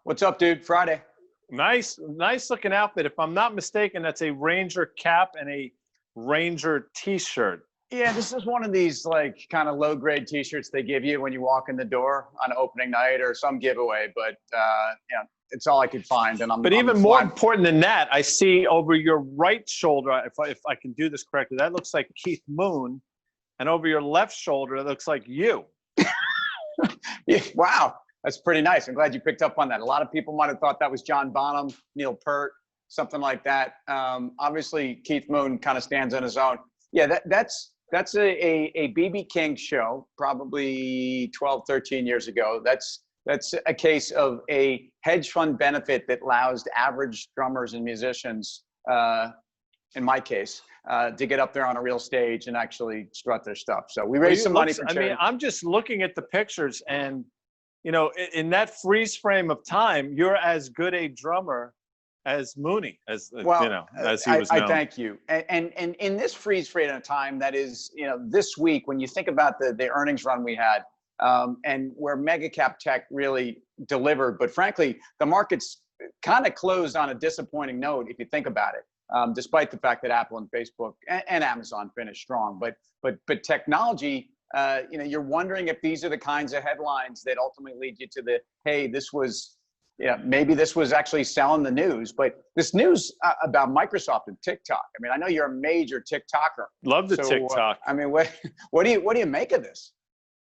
What's up, dude? Friday. Nice looking outfit. If I'm not mistaken, that's a Ranger cap and a Ranger t-shirt. Yeah, this is one of these like kind of low grade t-shirts they give you when you walk in the door on opening night or some giveaway, but yeah, it's all I could find. And But even more important than that, I see over your right shoulder, if I can do this correctly, that looks like Keith Moon, and over your left shoulder, it looks like you. Yeah, wow, that's pretty nice. I'm glad you picked up on that. A lot of people might have thought that was John Bonham, Neil Peart, something like that. Obviously, Keith Moon kind of stands on his own. Yeah, that's a BB King show, probably 12, 13 years ago. That's a case of a hedge fund benefit that allows average drummers and musicians, in my case, to get up there on a real stage and actually strut their stuff. So we raised some money for charity. I mean, I'm just looking at the pictures, and you know, in that freeze frame of time, you're as good a drummer as Mooney, as well, you know, as he was known. I thank you. And in this freeze frame of time, that is, you know, this week, when you think about the earnings run we had, and where mega cap tech really delivered, but frankly, the market's kind of closed on a disappointing note if you think about it. Despite the fact that Apple and Facebook and Amazon finished strong, but technology, you know, you're wondering if these are the kinds of headlines that ultimately lead you to the, hey, this was, yeah, maybe this was actually selling the news. But this news about Microsoft and TikTok, I mean, I know you're a major TikToker. Love the TikTok. I mean, what do you make of this?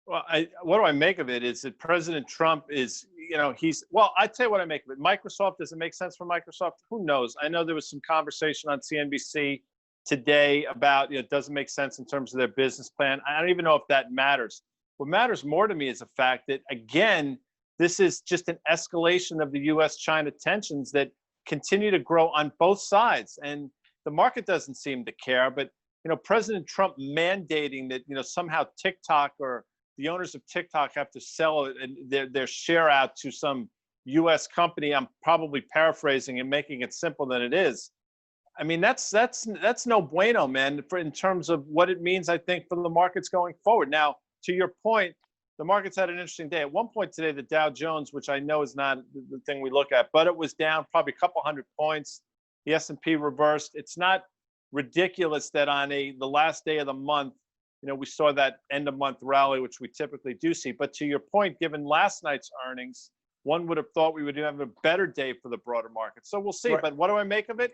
Well, what do I make of it is that President Trump is, you know, I tell you what I make of it. Microsoft, does it make sense for Microsoft? Who knows? I know there was some conversation on CNBC today about, you know, it doesn't make sense in terms of their business plan. I don't even know if that matters. What matters more to me is the fact that, again, this is just an escalation of the U.S.-China tensions that continue to grow on both sides. And the market doesn't seem to care. But, you know, President Trump mandating that, you know, somehow TikTok or the owners of TikTok have to sell their share out to some U.S. company. I'm probably paraphrasing and making it simple than it is. I mean, that's no bueno, man, in terms of what it means, I think, for the markets going forward. Now, to your point, the markets had an interesting day. At one point today, the Dow Jones, which I know is not the thing we look at, but it was down probably a couple hundred points. The S&P reversed. It's not ridiculous that on the last day of the month, you know, we saw that end of month rally, which we typically do see. But to your point, given last night's earnings, one would have thought we would have a better day for the broader market. So we'll see. Right. But what do I make of it?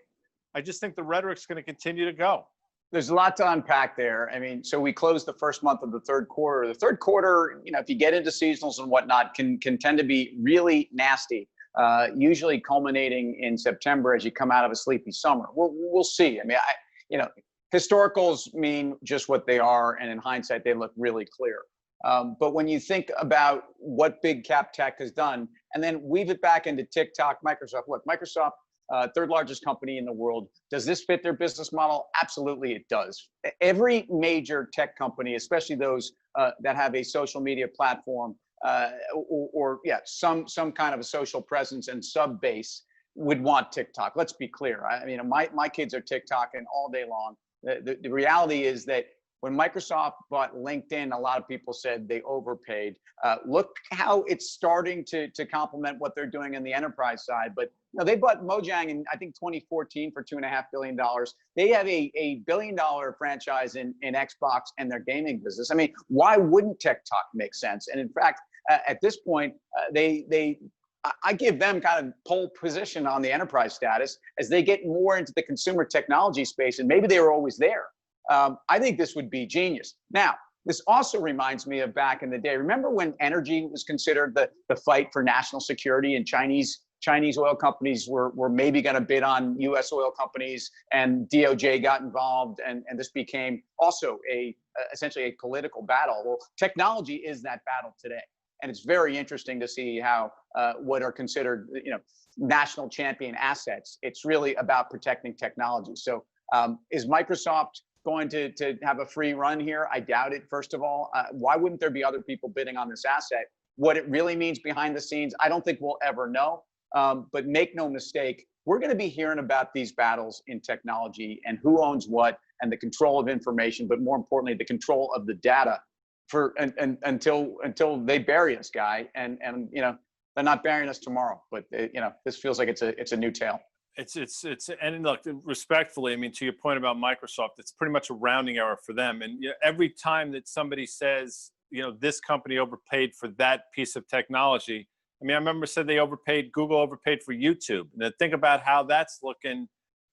I just think the rhetoric's going to continue to go. There's a lot to unpack there. I mean, so we closed the first month of the third quarter. The third quarter, you know, if you get into seasonals and whatnot, can tend to be really nasty, usually culminating in September as you come out of a sleepy summer. We'll see. I mean, you know, historicals mean just what they are, and in hindsight, they look really clear. But when you think about what big cap tech has done, and then weave it back into TikTok, Microsoft. Look, Microsoft, third largest company in the world. Does this fit their business model? Absolutely, it does. Every major tech company, especially those that have a social media platform or some kind of a social presence and sub base, would want TikTok. Let's be clear. I mean, my kids are TikToking all day long. The reality is that when Microsoft bought LinkedIn, a lot of people said they overpaid. Look how it's starting to complement what they're doing in the enterprise side. But you know, they bought Mojang in, I think, 2014 for $2.5 billion. They have a $1 billion franchise in Xbox and their gaming business. I mean, why wouldn't TikTok make sense? And in fact, at this point, I give them kind of pole position on the enterprise status as they get more into the consumer technology space, and maybe they were always there. I think this would be genius. Now, this also reminds me of back in the day. Remember when energy was considered the fight for national security, and Chinese oil companies were maybe going to bid on U.S. oil companies, and DOJ got involved, and this became also essentially a political battle. Well, technology is that battle today. And it's very interesting to see how what are considered, you know, national champion assets. It's really about protecting technology. So is Microsoft going to have a free run here? I doubt it, first of all. Why wouldn't there be other people bidding on this asset? What it really means behind the scenes, I don't think we'll ever know. But make no mistake, we're going to be hearing about these battles in technology and who owns what and the control of information, but more importantly, the control of the data until they bury us, Guy. And you know, they're not burying us tomorrow. But this feels like it's a new tale. And look, respectfully, I mean, to your point about Microsoft, it's pretty much a rounding error for them. And every time that somebody says, this company overpaid for that piece of technology, I mean, I remember said Google overpaid for YouTube. And then think about how that's looking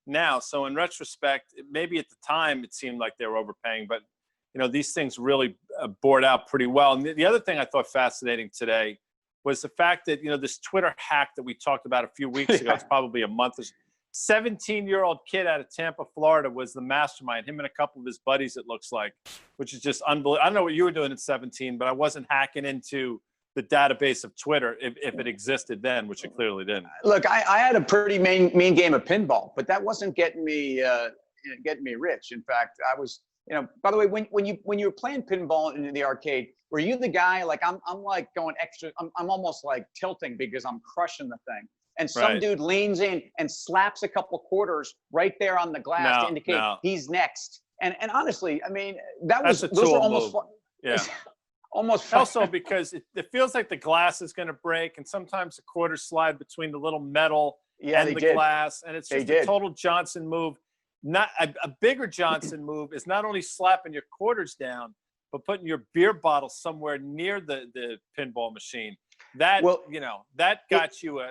now. So in retrospect, maybe at the time it seemed like they were overpaying, but these things really bored out pretty well. And the other thing I thought fascinating today was the fact that, this Twitter hack that we talked about a few weeks ago, it's probably a month or so. 17-year-old kid out of Tampa, Florida was the mastermind, him and a couple of his buddies, it looks like, which is just unbelievable. I don't know what you were doing at 17, but I wasn't hacking into the database of Twitter if it existed then, which it clearly didn't. Look, I had a pretty mean game of pinball, but that wasn't getting me rich. In fact, I was, by the way, when you were playing pinball in the arcade, were you the guy like I'm like going extra? I'm almost like tilting because I'm crushing the thing, and some dude leans in and slaps a couple quarters right there on the glass to indicate he's next. And honestly, I mean, those were almost almost also because it feels like the glass is going to break, and sometimes the quarters slide between the little metal and the glass, and it's just a total Johnson move. Not a bigger Johnson move is not only slapping your quarters down, but putting your beer bottle somewhere near the pinball machine. That that got you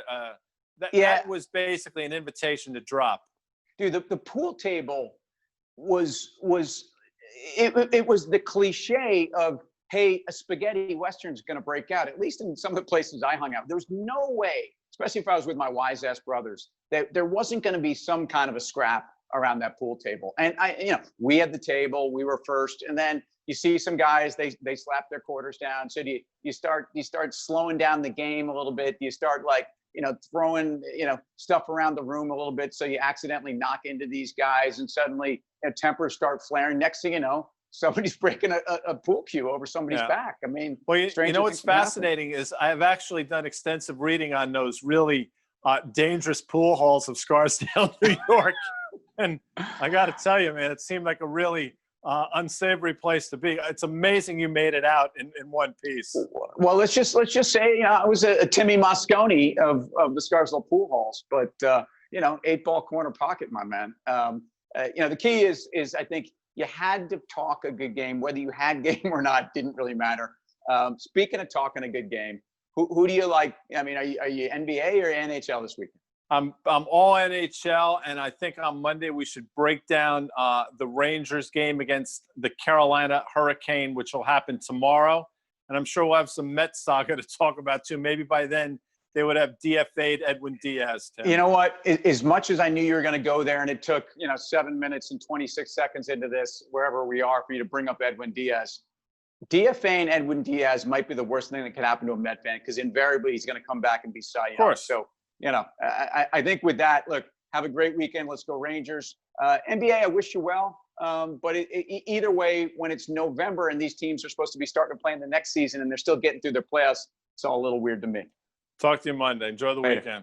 that was basically an invitation to drop. Dude, the pool table was the cliche of, hey, a spaghetti western's going to break out. At least in some of the places I hung out, there was no way, especially if I was with my wise ass brothers, that there wasn't going to be some kind of a scrap around that pool table. And we had the table, we were first, and then you see some guys, they slap their quarters down. So you start slowing down the game a little bit. You start like, throwing, stuff around the room a little bit. So you accidentally knock into these guys, and suddenly tempers start flaring. Next thing you know, somebody's breaking a pool cue over somebody's back. I mean, well, what's fascinating is I've actually done extensive reading on those really dangerous pool halls of Scarsdale, New York. And I got to tell you, man, it seemed like a really unsavory place to be. It's amazing you made it out in one piece. Well, let's just say, I was a Timmy Moscone of the Scarsdale pool halls, but 8-ball corner pocket, my man. The key is I think you had to talk a good game, whether you had game or not, didn't really matter. Speaking of talking a good game, who do you like? I mean, are you NBA or NHL this weekend? I'm all NHL, and I think on Monday we should break down the Rangers game against the Carolina Hurricane, which will happen tomorrow. And I'm sure we'll have some Mets saga to talk about too. Maybe by then they would have DFA'd Edwin Diaz. Tim. You know what? As much as I knew you were going to go there, and it took 7 minutes and 26 seconds into this, wherever we are, for you to bring up Edwin Diaz. DFAing Edwin Diaz might be the worst thing that could happen to a Met fan, because invariably he's going to come back and be Cy Young. Of course. So. I think with that, look, have a great weekend. Let's go Rangers. NBA, I wish you well. But either way, when it's November and these teams are supposed to be starting to play in the next season and they're still getting through their playoffs, it's all a little weird to me. Talk to you Monday. Enjoy the weekend.